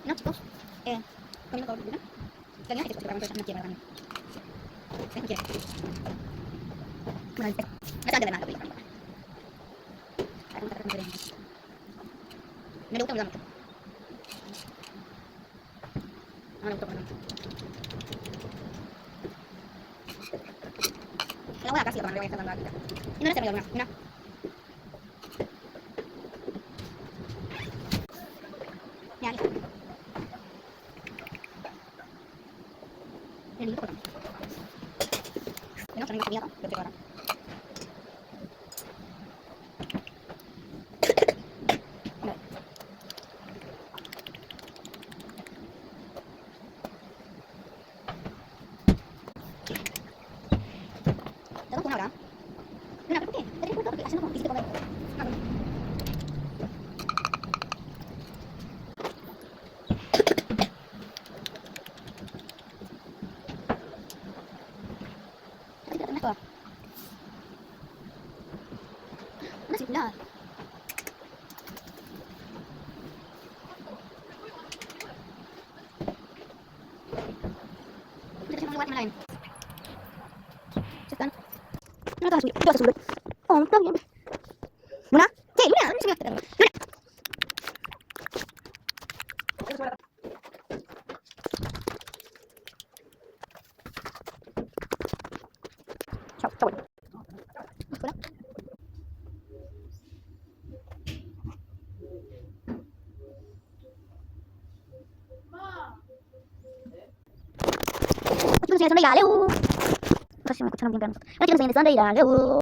No, chicos. Comiendo todo, ¿no? Kalian ito sa parang nagkira kami. Nagkira. Mana? Nasa ada na ako. Parang tatak na rin. Naluto mo lang ito. Naluto ko lang. Alam ko na kasi ako nang sa mga. Ino na sa mga. Ino. Yan. Nilito ko lang. Ino, sanay ko niya ko. Dito ko lang. Taruh ko na wala. Kenapa pakai? Tadi aku pakai asal aku isi pakai. Tadi tak kenapa? Mana sih pula? Kita cuma lewat mana lain. Cekan. Mana tahu sudah sudah. Oh, tahu ya. Mana? Cek, mana? Mana sih? Mana? Ciao, ciao. Mana? Aku sini Sunday ya, leu. Kasih aku senang bimbang. Nanti sini Sunday ya, leu.